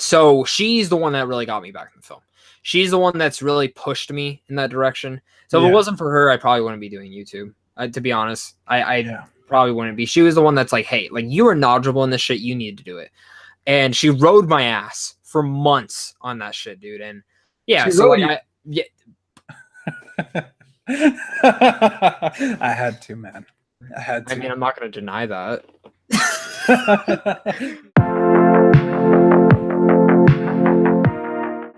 So she's the one that really got me back in film. She's the one that's really pushed me in that direction. So if it wasn't for her, I probably wouldn't be doing YouTube. To be honest, I probably wouldn't be. She was the one that's like, hey, like you are knowledgeable in this shit. You need to do it. And she rode my ass for months on that shit, dude. And yeah, she so like, I had to, man. I had to. I mean, I'm not going to deny that.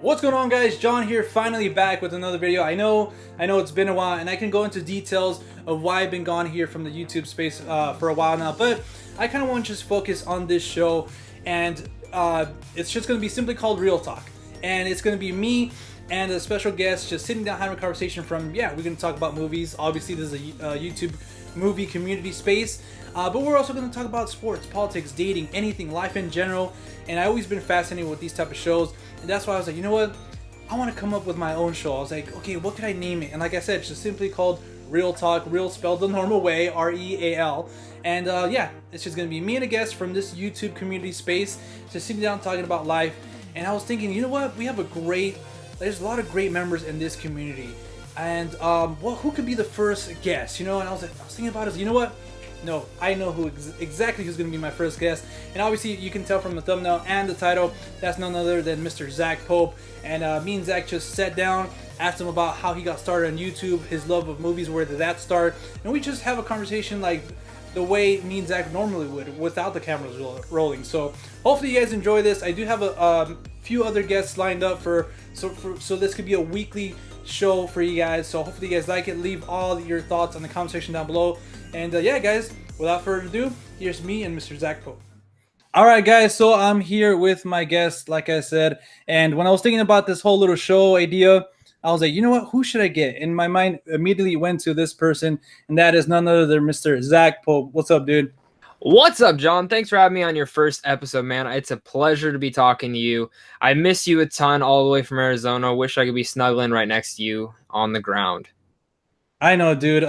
What's going on, guys? John here, finally back with another video. I know it's been a while, and I can go into details of why I've been gone here from the YouTube space for a while now, but I kind of want to just focus on this show, and it's just going to be simply called Real Talk, and it's going to be me and a special guest just sitting down having a conversation from, we're going to talk about movies. Obviously, this is a YouTube movie community space, but we're also going to talk about sports, politics, dating, anything, life in general, and I've always been fascinated with these type of shows. And that's why I was like, you know what? I want to come up with my own show. I was like, okay, what could I name it? And like I said, it's just simply called Real Talk, real spelled the normal way, R-E-A-L. And it's just going to be me and a guest from this YouTube community space, just sitting down talking about life. And I was thinking, you know what? There's a lot of great members in this community. And who could be the first guest? You know, and I was thinking about it, you know what? No, I know exactly who's going to be my first guest. And obviously, you can tell from the thumbnail and the title, that's none other than Mr. Zach Pope. And me and Zach just sat down, asked him about how he got started on YouTube, his love of movies, where did that start? And we just have a conversation like the way me and Zach normally would, without the cameras rolling. So hopefully you guys enjoy this. I do have a few other guests lined up so this could be a weekly show for you guys. So hopefully you guys like it. Leave all your thoughts on the comment section down below. And guys, without further ado, here's me and Mr. Zach Pope. All right, guys, so I'm here with my guest, like I said. And when I was thinking about this whole little show idea, I was like, you know what? Who should I get? And my mind immediately went to this person, and that is none other than Mr. Zach Pope. What's up, dude? What's up, John? Thanks for having me on your first episode, man. It's a pleasure to be talking to you. I miss you a ton all the way from Arizona. Wish I could be snuggling right next to you on the ground. I know, dude.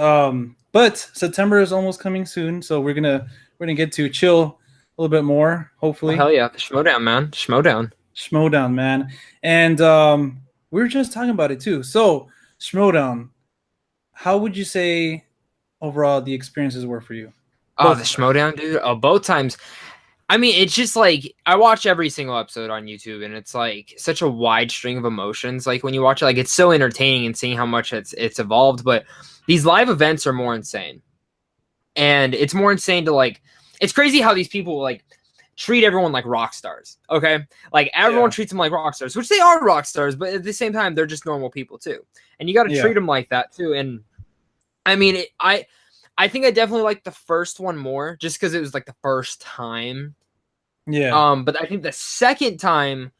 But September is almost coming soon, so we're gonna get to chill a little bit more, hopefully. Oh, hell yeah, the Schmodown, man. Schmodown, man. And we were just talking about it too. So Schmodown, how would you say overall the experiences were for you? Oh, the Schmodown, dude. Oh, both times. I mean, it's just like I watch every single episode on YouTube, and it's like such a wide string of emotions. Like when you watch it, like it's so entertaining and seeing how much it's evolved. But these live events are more insane, and it's more insane to like. It's crazy how these people like treat everyone like rock stars. Okay, like everyone treats them like rock stars, which they are rock stars, but at the same time, they're just normal people too, and you got to treat them like that too. And I mean, I think I definitely liked the first one more just because it was like the first time. Yeah. But I think the second time,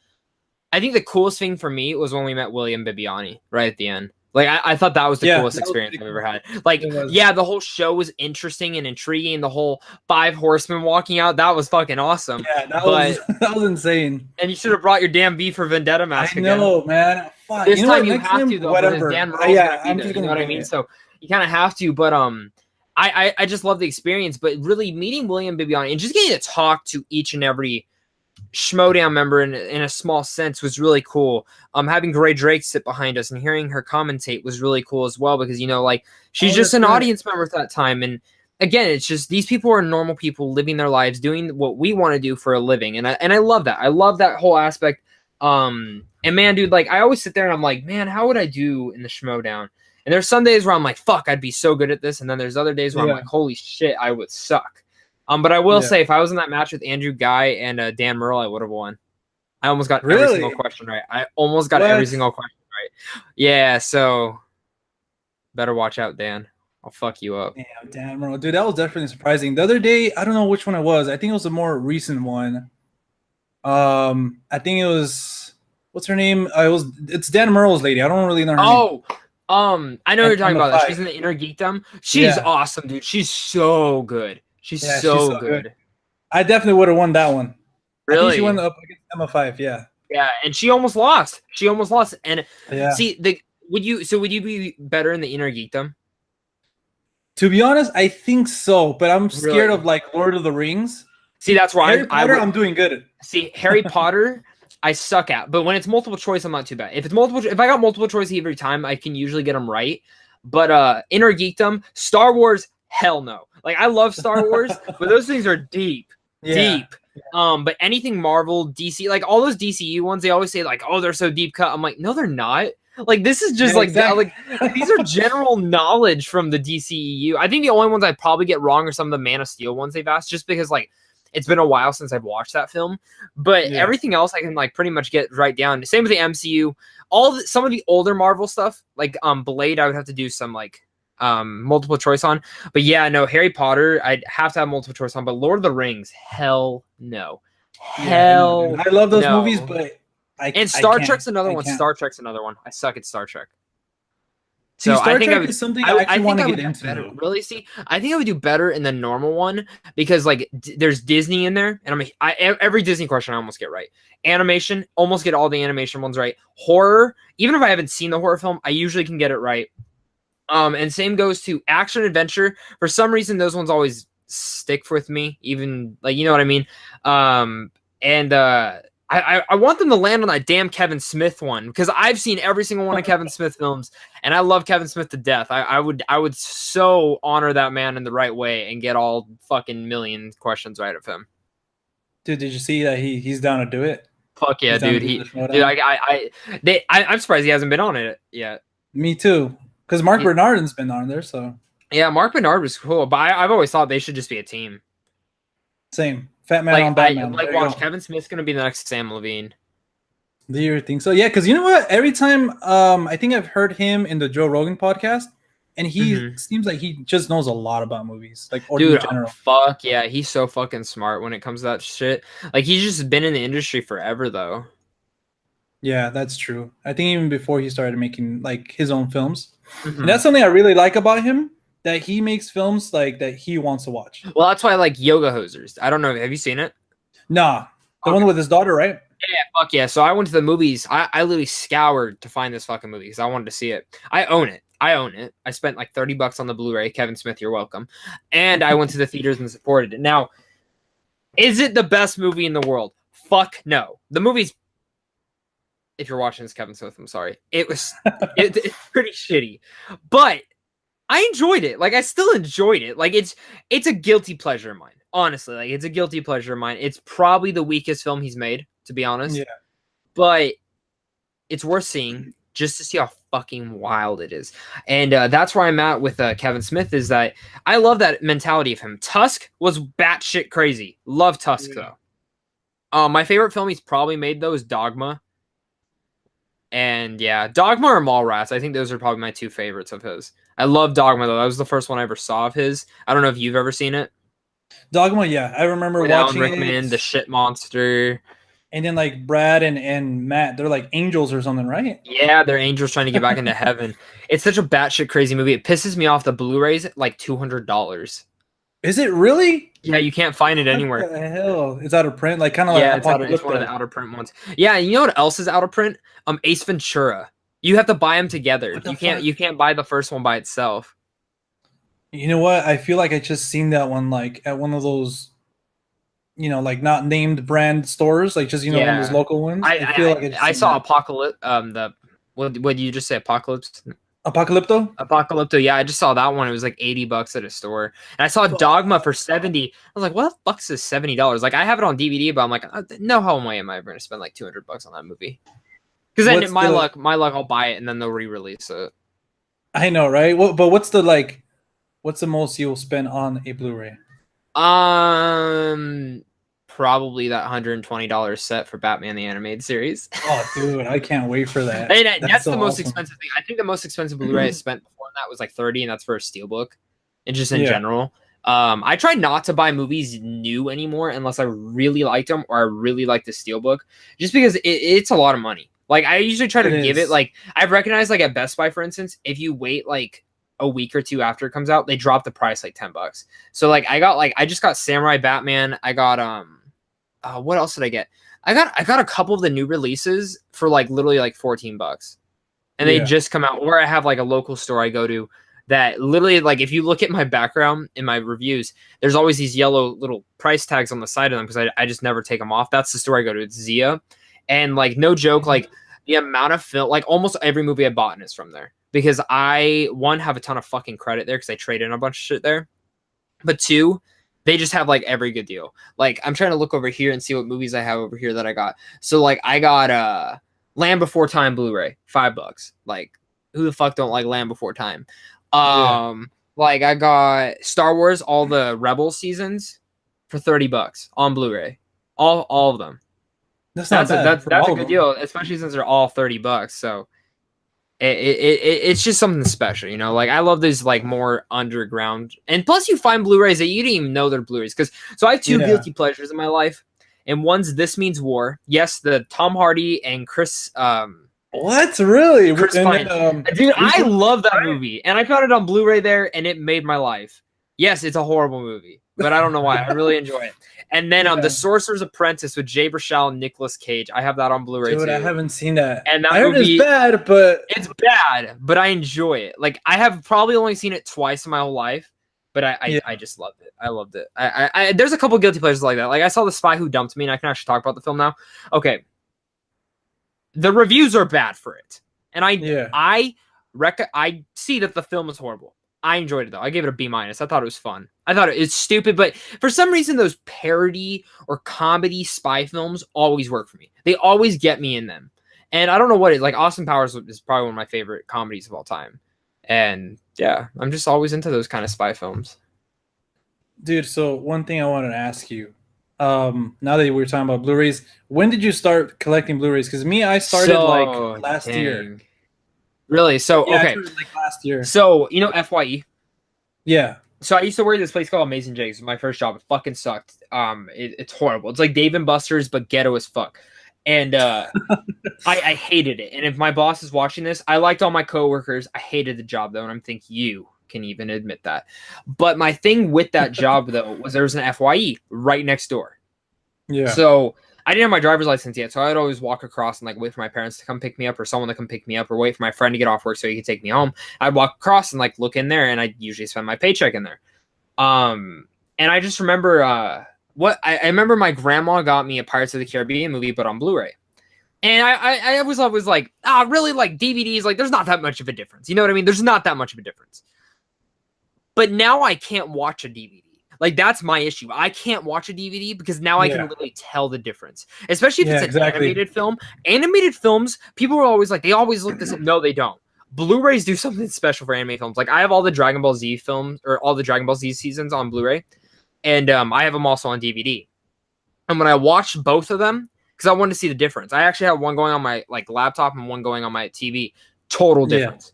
I think the coolest thing for me was when we met William Bibiani right at the end. Like I thought that was the coolest experience I've ever had. Like, the whole show was interesting and intriguing. The whole 5 horsemen walking out, that was fucking awesome. Yeah, that was insane. And you should have brought your damn V for Vendetta mask again. I know, man. Fuck. This time you have to, though. Whatever. Dan I'm just gonna, you know what I mean? So you kind of have to, but I just love the experience, but really meeting William Bibiani and just getting to talk to each and every Schmodown member in a small sense was really cool. Having Gray Drake sit behind us and hearing her commentate was really cool as well, because, you know, like she's just an audience member at that time. And again, it's just these people are normal people living their lives, doing what we want to do for a living. And I love that. I love that whole aspect. And man, dude, like I always sit there and I'm like, man, how would I do in the Schmodown? And there's some days where I'm like, fuck, I'd be so good at this. And then there's other days where I'm like, holy shit, I would suck. But I will say, if I was in that match with Andrew Guy and Dan Merle, I would have won. I almost got every single question right. Every single question right. Yeah, so better watch out, Dan. I'll fuck you up. Damn, Dan Merle. Dude, that was definitely surprising. The other day, I don't know which one it was. I think it was a more recent one. I think it was, what's her name? It's Dan Merle's lady. I don't really know her name. I know you're talking about that. She's in the Inner Geekdom. She's awesome, dude. She's so good. She's so good. I definitely would have won that one. Really? I think she won up against Emma 5, yeah. Yeah, and she almost lost. And see, would you be better in the Inner Geekdom? To be honest, I think so, but I'm scared of like Lord of the Rings. See, that's why Harry Potter, I'm doing good. See, Harry Potter, I suck at. But when it's multiple choice, I'm not too bad. If I got multiple choice every time, I can usually get them right. But Inner Geekdom, Star Wars, hell no. Like I love Star Wars, but those things are deep. But anything Marvel, DC, like all those DCU ones, they always say like, oh, they're so deep cut. I'm like, no, they're not. Like this is just like these are general knowledge from the DCEU. I think the only ones I'd probably get wrong are some of the Man of Steel ones they've asked, just because like it's been a while since I've watched that film. But everything else I can like pretty much get right down. Same with the MCU. Some of the older Marvel stuff, like Blade, I would have to do some like multiple choice on. But yeah, no, Harry Potter, I'd have to have multiple choice on. But Lord of the Rings, hell no. Hell I love those movies, but Star Trek's another one. Star Trek's another one. I suck at Star Trek. So Star Trek is something I actually want to get into. Better. Really? See, I think I would do better in the normal one because like there's Disney in there, and every Disney question I almost get right. Animation, almost get all the animation ones right. Horror, even if I haven't seen the horror film, I usually can get it right. And same goes to action adventure. For some reason, those ones always stick with me, even like you know what I mean. I want them to land on that damn Kevin Smith one because I've seen every single one of Kevin Smith films, and I love Kevin Smith to death. I would so honor that man in the right way and get all fucking million questions right of him. Dude, did you see that he's down to do it? Fuck yeah, dude. I'm surprised he hasn't been on it yet. Me too, because Mark Bernardin's been on there. So yeah, Mark Bernard was cool, but I've always thought they should just be a team. Same. Fat Man on Batman. Watch, Kevin Smith's going to be the next Sam Levine. Do you think so? Yeah, because you know what? Every time I think I've heard him in the Joe Rogan podcast, and he seems like he just knows a lot about movies. Like, dude, in general. Fuck yeah. He's so fucking smart when it comes to that shit. Like, he's just been in the industry forever, though. Yeah, that's true. I think even before he started making, like, his own films. And that's something I really like about him. That he makes films like that he wants to watch. Well, that's why I like Yoga Hosers. I don't know. Have you seen it? Nah. The one with his daughter, right? Yeah, fuck yeah. So I went to the movies. I literally scoured to find this fucking movie because I wanted to see it. I own it. I spent like $30 on the Blu-ray. Kevin Smith, you're welcome. And I went to the theaters and supported it. Now, is it the best movie in the world? Fuck no. The movie's, if you're watching this, Kevin Smith, I'm sorry. It's pretty shitty. But I enjoyed it. Like, I still enjoyed it. Like, it's a guilty pleasure of mine. Honestly, like, it's a guilty pleasure of mine. It's probably the weakest film he's made, to be honest. Yeah. But it's worth seeing just to see how fucking wild it is. And that's where I'm at with Kevin Smith, is that I love that mentality of him. Tusk was batshit crazy. Love Tusk, though. My favorite film he's probably made, though, is Dogma. And yeah, Dogma or Mallrats. I think those are probably my two favorites of his. I love Dogma, though. That was the first one I ever saw of his. I don't know if you've ever seen it. Dogma, yeah. I remember watching Alan Rickman, the shit monster. And then like Brad and Matt, they're like angels or something, right? Yeah, they're angels trying to get back into heaven. It's such a batshit crazy movie. It pisses me off. The Blu-ray's like $200. Is it really? Yeah, you can't find it anywhere. What the hell? It's out of print? Like kind of it's one of the out of print ones. Yeah, you know what else is out of print? Ace Ventura. You have to buy them together. You can't buy the first one by itself. You know what? I feel like I just seen that one like at one of those, you know, like not named brand stores, like just one of those local ones. I feel like I saw Apocalypse. What did you just say? Apocalypse. Apocalypto. Yeah, I just saw that one. It was like $80 at a store, and I saw Dogma for $70. I was like, "What the fuck's this $70?" Like, I have it on DVD, but I'm like, "No, how am I ever going to spend like $200 on that movie?" Because then my luck, I'll buy it and then they'll re-release it. I know, right? But what's the most you'll spend on a Blu-ray? Probably that $120 set for Batman the Animated Series. Oh, dude, I can't wait for that. And that's so the most expensive thing. I think the most expensive Blu-ray I spent before that was like $30, and that's for a steelbook, and just in general. I try not to buy movies new anymore unless I really liked them or I really like the steelbook, just because it's a lot of money. Like, I usually try to give it, like, I've recognized, like, at Best Buy, for instance, if you wait, like, a week or two after it comes out, they drop the price, like, $10. So, like, I just got Samurai Batman. I got, what else did I get? I got a couple of the new releases for, like, literally, like, $14. And they just come out. Or I have, like, a local store I go to that literally, like, if you look at my background in my reviews, there's always these yellow little price tags on the side of them because I just never take them off. That's the store I go to. It's Zia. And like no joke, like the amount of film, like almost every movie I bought is from there because I have a ton of fucking credit there because I trade in a bunch of shit there, but two, they just have like every good deal. Like I'm trying to look over here and see what movies I have over here that I got. So like I got Land Before Time Blu-ray, $5. Like who the fuck don't like Land Before Time? Like I got Star Wars, all the Rebels seasons for $30 on Blu-ray, all of them. That's a good deal, especially since they're all $30. So it's just something special, you know. Like I love these like more underground, and plus you find Blu-rays that you didn't even know they're Blu-rays. Because so I have two guilty pleasures in my life, and one's This Means War. Yes, the Tom Hardy and Chris. What really? Chris Pine. Dude, I love that movie, and I found it on Blu-ray there, and it made my life. Yes, it's a horrible movie, but I don't know why. I really enjoy it. And then The Sorcerer's Apprentice with Jay Baruchel and Nicolas Cage. I have that on Blu-ray too. I haven't seen that. And that I heard it's bad, but it's bad, but I enjoy it. Like I have probably only seen it twice in my whole life, but I just loved it. I loved it. I there's a couple guilty pleasures like that. Like I saw The Spy Who Dumped Me, and I can actually talk about the film now. Okay. The reviews are bad for it. And I see that the film is horrible. I enjoyed it though. I gave it a B-. I thought it was fun. I thought it's stupid, but for some reason those parody or comedy spy films always work for me. They always get me in them. And I don't know what it is. Like Austin Powers is probably one of my favorite comedies of all time. And yeah, I'm just always into those kind of spy films. Dude, so one thing I wanted to ask you. Now that we were talking about Blu-rays, when did you start collecting Blu-rays? Because I started like last year. Really? So okay, like last year. So you know FYE? Yeah. So I used to work at this place called Amazing Jigs. My first job. It fucking sucked. It's horrible. It's like Dave and Buster's, but ghetto as fuck. And I hated it. And if my boss is watching this, I liked all my coworkers. I hated the job though, and I'm thinking you can even admit that. But my thing with that job though was there was an FYE right next door. Yeah. So I didn't have my driver's license yet, so I'd always walk across and like wait for my parents to come pick me up or someone to come pick me up or wait for my friend to get off work so he could take me home. I'd walk across and like look in there, and I'd usually spend my paycheck in there. And I just remember I remember my grandma got me a Pirates of the Caribbean movie, but on Blu-ray. And I was always like, really, like DVDs, like there's not that much of a difference. You know what I mean? There's not that much of a difference. But now I can't watch a DVD. Like that's my issue. I can't watch a DVD because now I can really tell the difference, especially if it's an animated film. Animated films, people are always like, they always look this up. No, they don't. Blu-rays do something special for anime films. Like I have all the Dragon Ball Z films or all the Dragon Ball Z seasons on Blu-ray, and I have them also on DVD. And when I watched both of them, because I wanted to see the difference, I actually have one going on my like laptop and one going on my TV. Total difference.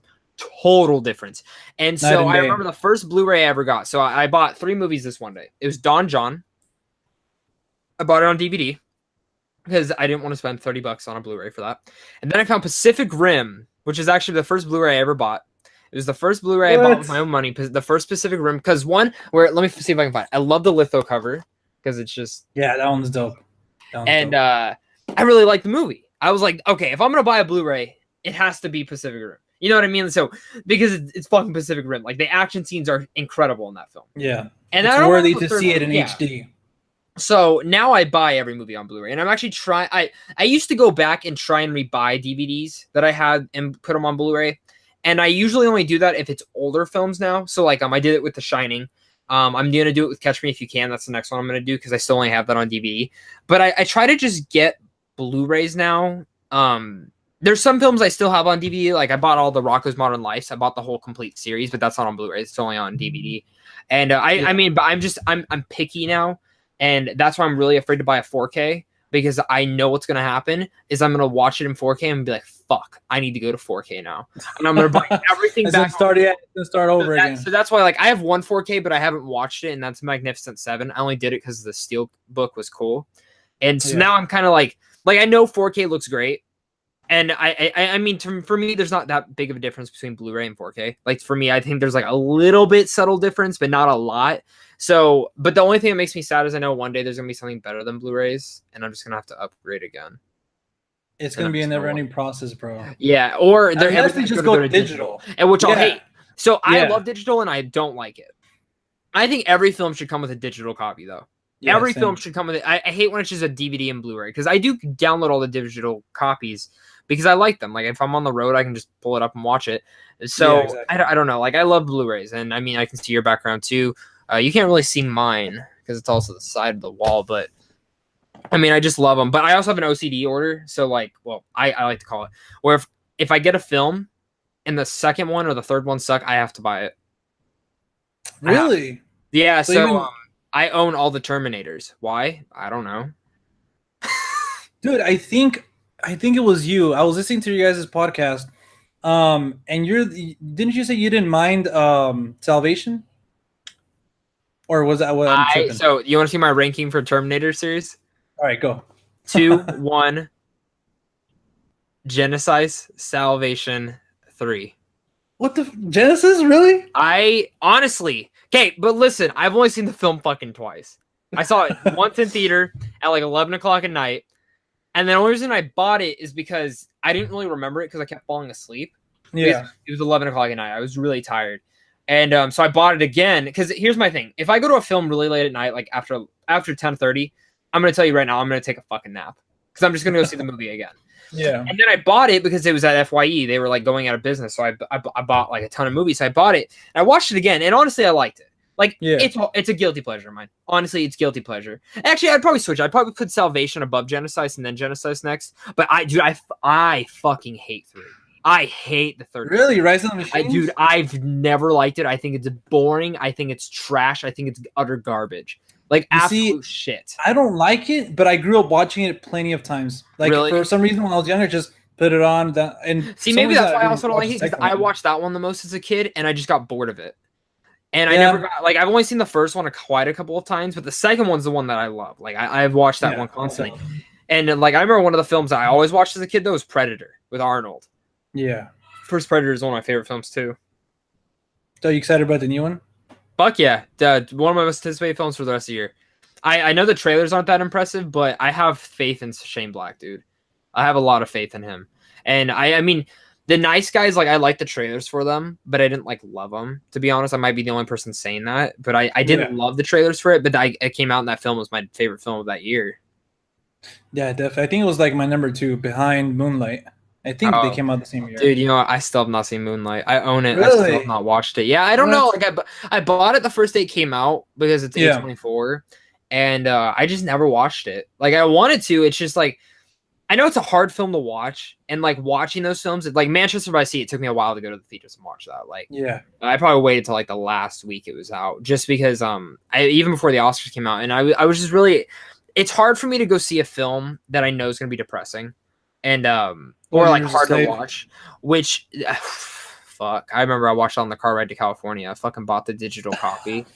Total difference. And so I remember the first Blu-ray I ever got. So I bought 3 movies this one day. It was Don John. I bought it on DVD because I didn't want to spend $30 on a Blu-ray for that. And then I found Pacific Rim, which is actually the first Blu-ray I ever bought. It was the first Blu-ray I bought with my own money. The first Pacific Rim, because let me see if I can find it. I love the litho cover because it's just that one's dope. I really like the movie. I was like, okay, if I'm gonna buy a Blu-ray, it has to be Pacific Rim. You know what I mean? So because it's fucking Pacific Rim, like the action scenes are incredible in that film. Yeah, and it's worthy to see it in HD. So now I buy every movie on Blu-ray, and I'm actually trying. I used to go back and try and rebuy DVDs that I had and put them on Blu-ray, and I usually only do that if it's older films now. So like I did it with The Shining. I'm gonna do it with Catch Me If You Can. That's the next one I'm gonna do because I still only have that on DVD. But I try to just get Blu-rays now. There's some films I still have on DVD. Like I bought all the Rocko's Modern Life. I bought the whole complete series, but that's not on Blu-ray. It's only on DVD. And I mean, but I'm picky now, and that's why I'm really afraid to buy a 4K because I know what's gonna happen is I'm gonna watch it in 4K and be like, "Fuck, I need to go to 4K now," and I'm gonna buy everything back. Start over again. So that's why, like, I have one 4K, but I haven't watched it, and that's Magnificent Seven. I only did it because the Steel book was cool, and so now I'm kind of like I know 4K looks great. And I mean, for me, there's not that big of a difference between Blu-ray and 4K. Like for me, I think there's like a little bit subtle difference, but not a lot. So, but the only thing that makes me sad is I know one day there's gonna be something better than Blu-rays, and I'm just gonna have to upgrade again. It's gonna be a never-ending process, bro. Yeah, or they're everything just go digital, and which I'll hate. So I love digital, and I don't like it. I think every film should come with a digital copy, though. Yeah, Every same. film should come with it. I hate when it's just a DVD and Blu-ray because I do download all the digital copies because I like them. Like if I'm on the road, I can just pull it up and watch it. So Yeah, exactly. I don't know. Like I love Blu-rays, and I mean I can see your background too. You can't really see mine because it's also the side of the wall, but I mean I just love them. But I also have an OCD order, so like, well, I like to call it where if I get a film and the second one or the third one suck, I have to buy it. Really? Yeah. So So even, I own all the Terminators. Why? I don't know. dude, I think it was you. I was listening to you guys' podcast. And didn't you say you didn't mind Salvation? Or was that what I'm tripping? So you want to see my ranking for Terminator series? All right, go. 2, 1, Genesis, Salvation, 3. What the Genesis? Really? I honestly, okay, but listen, I've only seen the film fucking twice. I saw it once in theater at like 11 o'clock at night. And the only reason I bought it is because I didn't really remember it because I kept falling asleep. Yeah. It was 11 o'clock at night. I was really tired. And so I bought it again because here's my thing. If I go to a film really late at night, like after 10:30, I'm going to tell you right now, I'm going to take a fucking nap because I'm just going to go see the movie again. Yeah. And then I bought it because it was at FYE. They were like going out of business. So I bought like a ton of movies. So I bought it and I watched it again. And honestly, I liked it. Like, Yeah. it's a guilty pleasure of mine. Honestly, it's guilty pleasure. Actually, I'd probably switch. I'd probably put Salvation above Genesis and then Genesis next. But I fucking hate 3. I hate the third. Really? Rise of the Machines? Dude, I've never liked it. I think it's boring. I think it's trash. I think it's utter garbage. Like absolute shit. I don't like it, but I grew up watching it plenty of times. Like Really? for some reason when I was younger, just put it on. And See, maybe that's why I also don't like it because I watched that one the most as a kid, and I just got bored of it. And I never got like I've only seen the first one quite a couple of times, but the second one's the one that I love. Like I've watched that one constantly. And like I remember one of the films I always watched as a kid though was Predator with Arnold. Yeah. First Predator is one of my favorite films too. So you excited about the new one? Fuck yeah. One of my most anticipated films for the rest of the year. I know the trailers aren't that impressive, but I have faith in Shane Black, dude. I have a lot of faith in him. And I mean, The Nice Guys, like I like the trailers for them, but I didn't like love them. To be honest, I might be the only person saying that, but I didn't love the trailers for it, but it came out and that film was my favorite film of that year. Yeah, definitely. I think it was like my number 2 behind Moonlight. I think they came out the same year. Dude, you know what? I still have not seen Moonlight. I own it. Really? I still have not watched it. Yeah, I don't know. Like I bought it the first day it came out because it's A24, and I just never watched it. Like I wanted to. It's just like I know it's a hard film to watch, and like watching those films, like Manchester by the Sea, it took me a while to go to the theaters and watch that. Like, I probably waited till like the last week it was out, just because even before the Oscars came out, and I was just really. It's hard for me to go see a film that I know is going to be depressing, and or like hard to watch. Which, fuck, I remember I watched it on the car ride to California. I fucking bought the digital copy.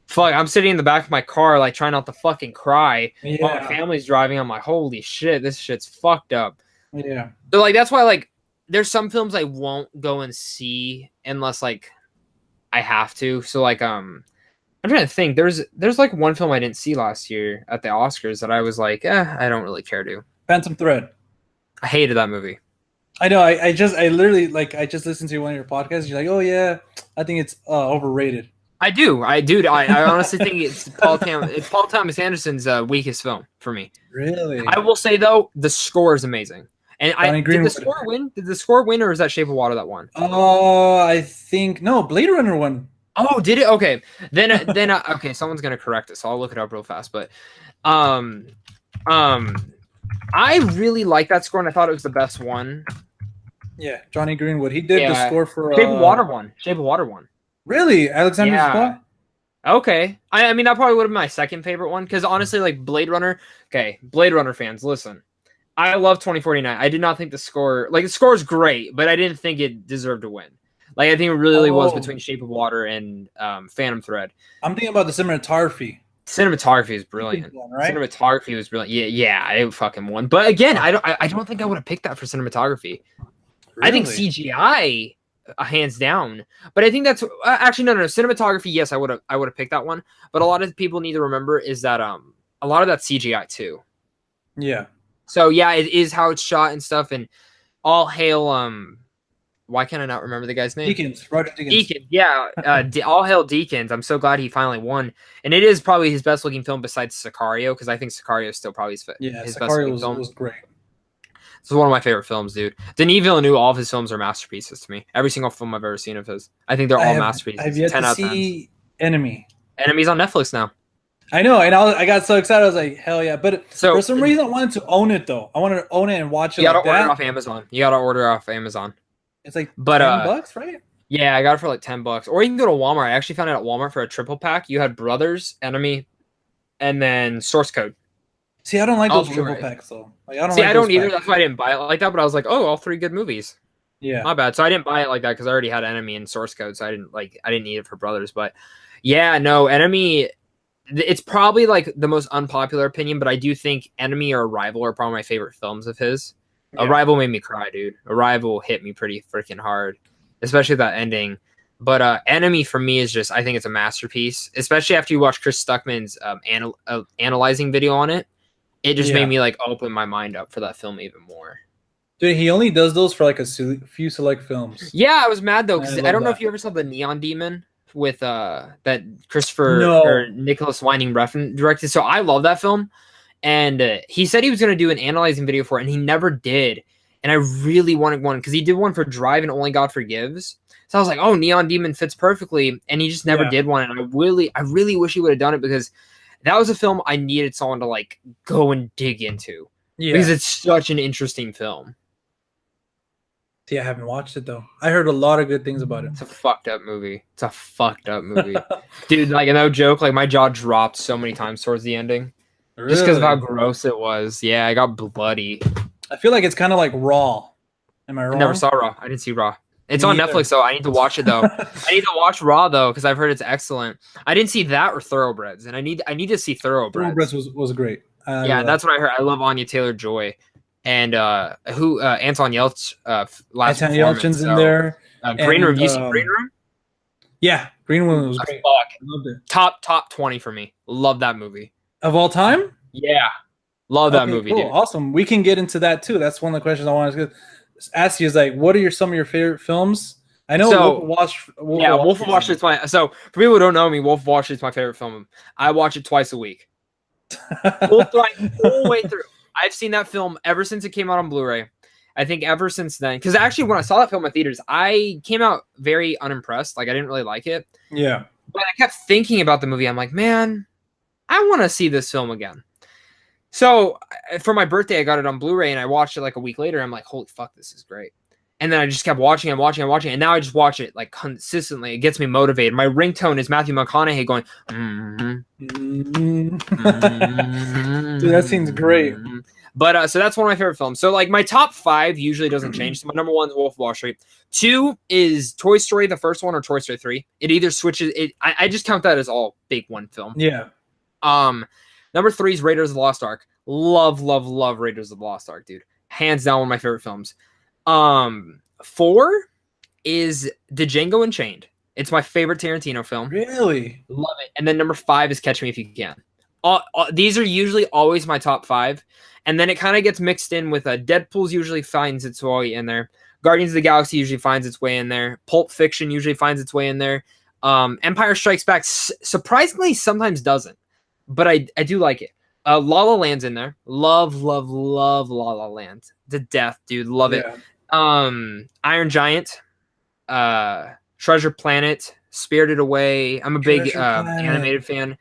Fuck, I'm sitting in the back of my car, like trying not to fucking cry while my family's driving. I'm like, holy shit, this shit's fucked up. Yeah. So like that's why like there's some films I won't go and see unless like I have to. So like I'm trying to think. There's like one film I didn't see last year at the Oscars that I was like, I don't really care to. Phantom Thread. I hated that movie. I know. I just listened to one of your podcasts. You're like, oh yeah, I think it's overrated. I do. I honestly think it's Paul Thomas Anderson's weakest film for me. Really? I will say though, the score is amazing. And did the score win? Did the score win, or is that Shape of Water that won? I think no. Blade Runner won. Oh, did it? Okay, then okay. Someone's gonna correct it, so I'll look it up real fast. But, I really like that score, and I thought it was the best one. Yeah, Johnny Greenwood. He did the score for Shape of Water one. Shape of Water one. Really, Alexander Desplat? Okay, I mean that probably would have been my second favorite one because honestly, like Blade Runner. Okay, Blade Runner fans, listen. I love 2049. I did not think the score is great, but I didn't think it deserved to win. Like I think it really was between Shape of Water and Phantom Thread. I'm thinking about the cinematography. Cinematography is brilliant. Right? Cinematography was brilliant. Yeah, it fucking won. But again, I don't think I would have picked that for cinematography. Really? I think CGI, hands down. But I think that's actually no. Cinematography, yes, I would have picked that one. But a lot of people need to remember is that a lot of that CGI too. Yeah. So yeah, it is how it's shot and stuff. And all hail Why can't I not remember the guy's name? Deakins, Roger Deakins. Deakins, yeah. All hail Deakins. I'm so glad he finally won. And it is probably his best looking film besides Sicario, because I think Sicario is still probably his best looking film. Was great. This is one of my favorite films, dude. Denis Villeneuve, all of his films are masterpieces to me. Every single film I've ever seen of his. I think they're all masterpieces. I've yet to see Enemy. Enemy's on Netflix now. I know, and I got so excited. I was like, hell yeah. But for some reason, I wanted to own it, though. I wanted to own it and watch it. You gotta order it off Amazon. It's like $10, right? Yeah, I got it for like $10. Or you can go to Walmart. I actually found it at Walmart for a triple pack. You had Brothers, Enemy, and then Source Code. See, I don't like those triple packs, though. Like, I don't either. That's why I didn't buy it like that. But I was like, oh, all 3 good movies. Yeah, my bad. So I didn't buy it like that because I already had Enemy and Source Code, so I didn't need it for Brothers. But yeah, no, Enemy. It's probably like the most unpopular opinion, but I do think Enemy or Arrival are probably my favorite films of his. Yeah. Arrival made me cry, dude. Arrival hit me pretty freaking hard, especially that ending. But Enemy for me is just, I think it's a masterpiece, especially after you watch Chris Stuckman's analyzing video on it. It just made me like open my mind up for that film even more. Dude, he only does those for like a few select films. Yeah, I was mad though because I don't know if you ever saw the Neon Demon with that Christopher or Nicholas Winding Refn directed. So I love that film, and he said he was going to do an analyzing video for it, and he never did. And I really wanted one because he did one for Drive and Only God Forgives. So I was like, oh, Neon Demon fits perfectly, and he just never did one. And I really wish he would have done it because that was a film I needed someone to like go and dig into because it's such an interesting film. See, I haven't watched it though. I heard a lot of good things about it. It's a fucked up movie. Dude. Like, no joke. Like, my jaw dropped so many times towards the ending, just because of how gross it was. Yeah, I got bloody. I feel like it's kind of like Raw. Am I wrong? I never saw Raw. I didn't see Raw. It's on Netflix though. I need to watch it though. I need to watch Raw though because I've heard it's excellent. I didn't see that or Thoroughbreds, and I need to see Thoroughbreds. Thoroughbreds was great. That's what I heard. I love Anya Taylor-Joy. And Anton Yelchin last Anton Yelchin's in there. Green Room. You see Green Room? Yeah, Green Room was great. Loved it. Top 20 for me. Love that movie. Of all time? Yeah. Love that movie, cool. Dude. Awesome. We can get into that too. That's one of the questions I wanted to ask you is like, what are some of your favorite films? I know Wolf of Wall Street's my. So for people who don't know me, Wolf of Wall Street's my favorite film. I watch it twice a week. Whole way through. I've seen that film ever since it came out on Blu-ray. I think ever since then, because actually when I saw that film in theaters, I came out very unimpressed. Like I didn't really like it. Yeah. But I kept thinking about the movie. I'm like, man, I want to see this film again. So for my birthday, I got it on Blu-ray and I watched it like a week later. I'm like, holy fuck, this is great. And then I just kept watching and now I just watch it like consistently. It gets me motivated. My ringtone is Matthew McConaughey going, Dude, that seems great. But so that's one of my favorite films. So like my top 5 usually doesn't change. So my number 1 is Wolf of Wall Street. 2 is Toy Story, the first one, or Toy Story 3. It either switches. I just count that as all big one film. Yeah. Number 3 is Raiders of the Lost Ark. Love Raiders of the Lost Ark, dude. Hands down one of my favorite films. 4 is Django Unchained. It's my favorite Tarantino film. Really? Love it. And then number 5 is Catch Me If You Can. These are usually always my top 5. And then it kind of gets mixed in with Deadpool's usually finds its way in there. Guardians of the Galaxy usually finds its way in there. Pulp Fiction usually finds its way in there. Empire Strikes Back surprisingly sometimes doesn't. But I do like it. La La Land's in there. Love La La Land to death, dude. Love it. Iron Giant, Treasure Planet, Spirited Away. I'm a big animated fan.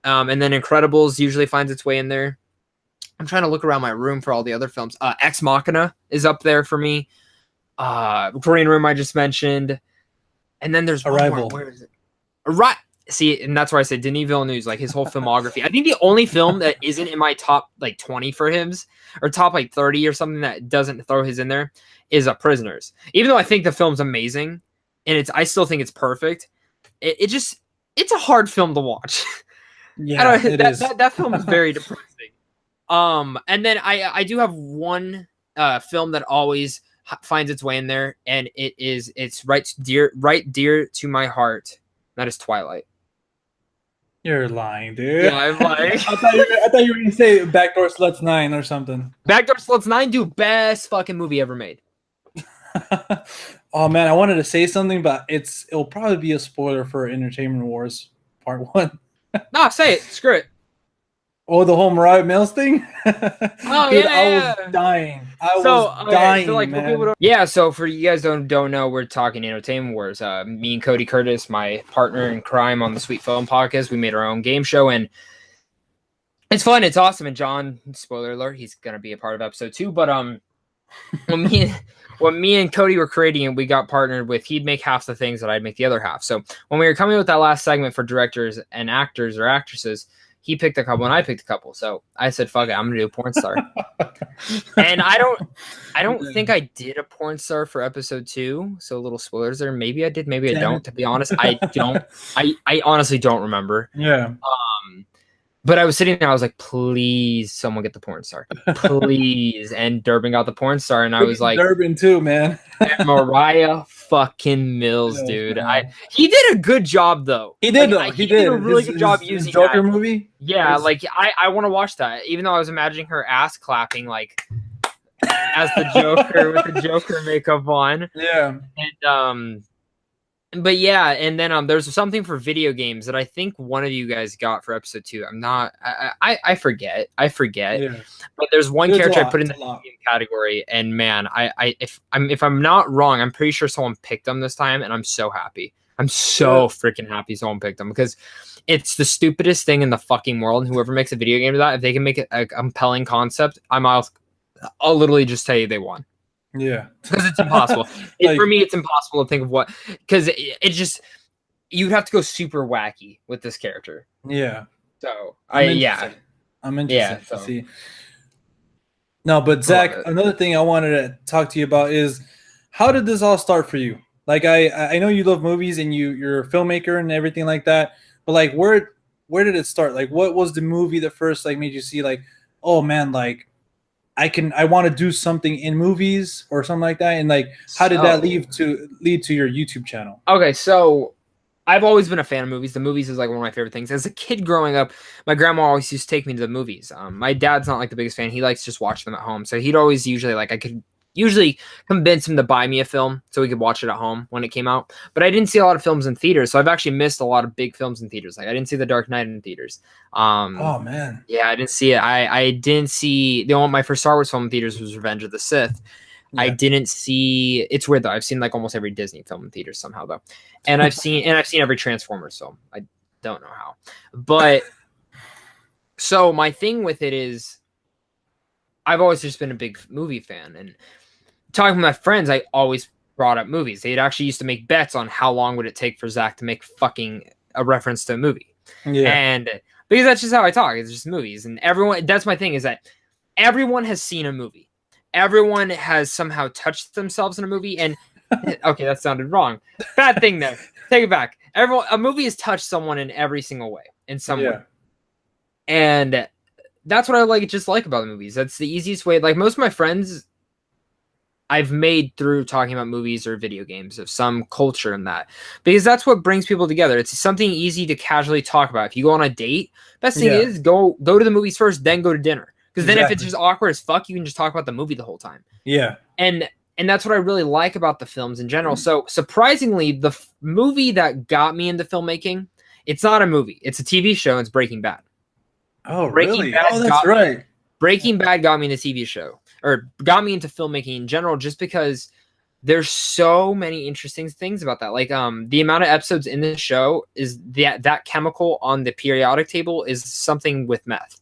And then Incredibles usually finds its way in there. I'm trying to look around my room for all the other films. Ex Machina is up there for me. Green Room I just mentioned. And then there's Arrival. Where is it? Right. See, and that's where I said Denis Villeneuve, like his whole filmography. I think the only film that isn't in my top like 20 for him, or top like 30 or something that doesn't throw his in there, is Prisoners. Even though I think the film's amazing, and I still think it's perfect. It's a hard film to watch. Yeah, that film is very depressing. And then I do have one film that always finds its way in there, and it's right dear to my heart. That is Twilight. You're lying, dude. Yeah, I'm lying. I thought you were going to say Backdoor Sluts 9 or something. Backdoor Sluts 9, dude, best fucking movie ever made. Oh man, I wanted to say something, but it'll probably be a spoiler for Entertainment Wars Part 1. No, say it. Screw it. Oh, the whole Mariah Mills thing? Oh, Dude, yeah, I was dying. I was okay, dying, so, like, man. Yeah, so for you guys don't know, we're talking Entertainment Wars. Me and Cody Curtis, my partner in crime on the Sweet Film Podcast, we made our own game show, and it's fun. It's awesome. And John, spoiler alert, he's going to be a part of episode 2. But when me and Cody were creating it, we got partnered with, he'd make half the things that I'd make the other half. So when we were coming with that last segment for directors and actors or actresses, he picked a couple and I picked a couple. So I said, fuck it, I'm going to do a porn star. And I don't think I did a porn star for episode 2. So little spoilers there. Maybe I did, maybe I don't. To be honest, I honestly don't remember. Yeah. But I was sitting there, I was like, please, someone get the porn star. Please. And Durbin got the porn star, and I was like, Durbin too, man. Mariah fucking Mills, Yes, dude. man. He did a good job, though. He did, like, though. He did a really good job his using Joker that. movie. Yeah, like I want to watch that. Even though I was imagining her ass clapping, like as the Joker with the Joker makeup on. Yeah. And but yeah, and then there's something for video games that I think one of you guys got for episode 2. I forget. Yeah. But there's one character I put in the lot. game category, and man, if I'm not wrong, I'm pretty sure someone picked them this time, and I'm so happy. I'm so freaking happy someone picked them, because it's the stupidest thing in the fucking world. And whoever makes a video game of that, if they can make it a compelling concept, I'll literally just tell you they won. Yeah, because it's impossible. For me, it's impossible to think of what, because it just, you'd have to go super wacky with this character. Yeah. So I'm interested to see. No, but Zach, another thing I wanted to talk to you about is, how did this all start for you? Like, I know you love movies and you're a filmmaker and everything like that, but like, where did it start? Like, what was the movie that first like made you see like, oh man, like I want to do something in movies or something like that? And like, how did that lead to your YouTube channel? Okay, so I've always been a fan of movies. The movies is like one of my favorite things. As a kid growing up, my grandma always used to take me to the movies. My dad's not like the biggest fan. He likes to just watch them at home. So he'd always usually like, I could usually convince him to buy me a film so we could watch it at home when it came out. But I didn't see a lot of films in theaters, so I've actually missed a lot of big films in theaters. Like, I didn't see The Dark Knight in theaters. Oh man. Yeah, I didn't see it. I didn't see my first Star Wars film in theaters was Revenge of the Sith. Yeah. I didn't see. It's weird though. I've seen like almost every Disney film in theaters somehow though, and I've seen every Transformers film. I don't know how, but so my thing with it is, I've always just been a big movie fan, and talking with my friends, I always brought up movies. They'd actually used to make bets on how long would it take for Zach to make fucking a reference to a movie. Yeah. And because that's just how I talk. It's just movies. And everyone, that's my thing, is that everyone has seen a movie. Everyone has somehow touched themselves in a movie. And okay, that sounded wrong. Bad thing there. Take it back. A movie has touched someone in every single way, in some way. And that's what I like about the movies. That's the easiest way. Like, most of my friends I've made through talking about movies or video games, of some culture in that, because that's what brings people together. It's something easy to casually talk about. If you go on a date, best thing is go to the movies first, then go to dinner. Because then if it's just awkward as fuck, you can just talk about the movie the whole time. Yeah. And that's what I really like about the films in general. So surprisingly, the movie that got me into filmmaking, it's not a movie. It's a TV show. And it's Breaking Bad. Oh, really? That's right. Breaking Bad got me into TV show, or got me into filmmaking in general, just because there's so many interesting things about that. Like, the amount of episodes in this show is that chemical on the periodic table is something with meth.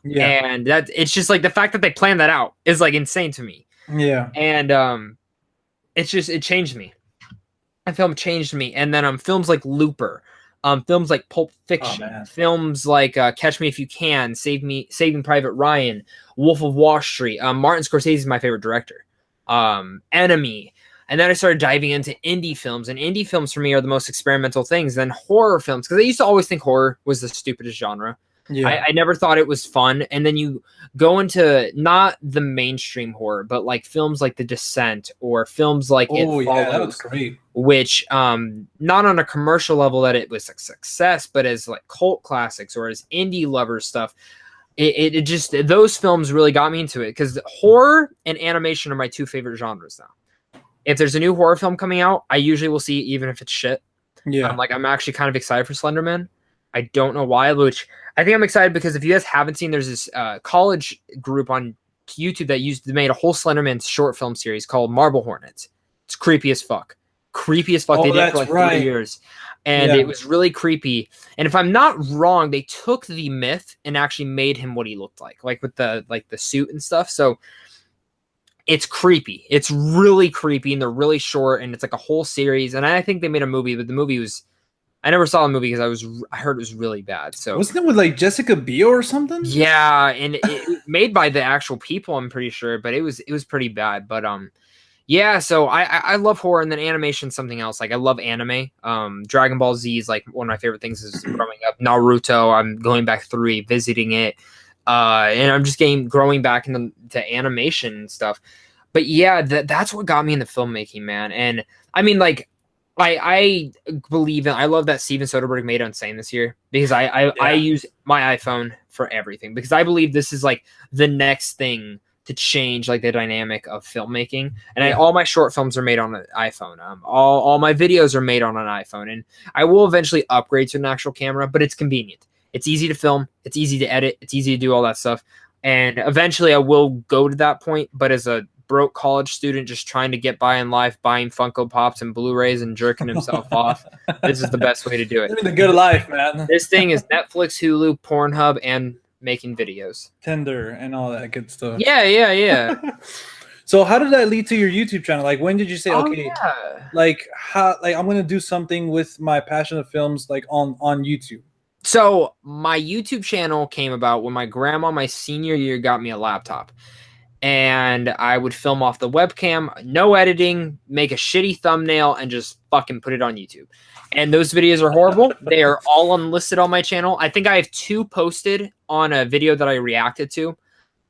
Yeah. And it's just like the fact that they planned that out is like insane to me. Yeah. And it changed me. And film changed me. And then films like Looper, films like Pulp Fiction, films like Catch Me If You Can, Saving Private Ryan, Wolf of Wall Street. Martin Scorsese is my favorite director. Enemy. And then I started diving into indie films, and indie films for me are the most experimental things. Then horror films, because I used to always think horror was the stupidest genre. Yeah. I never thought it was fun. And then you go into not the mainstream horror, but like films like The Descent, or films like It Follows, that was great. Which not on a commercial level that it was a success, but as like cult classics or as indie lover stuff. It just, those films really got me into it, because horror and animation are my two favorite genres now. if there's a new horror film coming out, I usually will see it even if it's shit. Yeah. I'm actually kind of excited for Slender Man. I don't know why, which I think I'm excited because if you guys haven't seen, there's this college group on YouTube that made a whole Slenderman short film series called Marble Hornets. It's creepy as fuck. Creepy as fuck. Oh, they did it for like 3 years. And it was really creepy. And if I'm not wrong, they took the myth and actually made him what he looked like with the suit and stuff. So it's creepy. It's really creepy, and they're really short, and it's like a whole series. And I think they made a movie, but the movie was, I never saw the movie because I heard it was really bad. So wasn't it with like Jessica Biel or something? Yeah, and it was made by the actual people, I'm pretty sure, but it was pretty bad. But yeah, so I love horror, and then animation something else. Like I love anime. Dragon Ball Z is like one of my favorite things is growing up. Naruto, I'm going back through revisiting it. And I'm just growing back into animation and stuff. But yeah, that's what got me into filmmaking, man. And I mean, like, I believe in, I love that Steven Soderbergh made Unsane this year because I use my iPhone for everything because I believe this is like the next thing to change like the dynamic of filmmaking. And all my short films are made on an iPhone. All my videos are made on an iPhone, and I will eventually upgrade to an actual camera, but it's convenient. It's easy to film. It's easy to edit. It's easy to do all that stuff. And eventually I will go to that point. But as a broke college student just trying to get by in life, buying Funko Pops and Blu-rays and jerking himself off, this is the best way to do it. Living the good life, man. This thing is Netflix, Hulu, Pornhub, and making videos. Tinder and all that good stuff. Yeah. So how did that lead to your YouTube channel? Like when did you say, like I'm going to do something with my passion of films like on YouTube? So my YouTube channel came about when my grandma, my senior year, got me a laptop. And I would film off the webcam, no editing, make a shitty thumbnail, and just fucking put it on YouTube. And those videos are horrible. They are all unlisted on my channel. I think I have 2 posted on a video that I reacted to.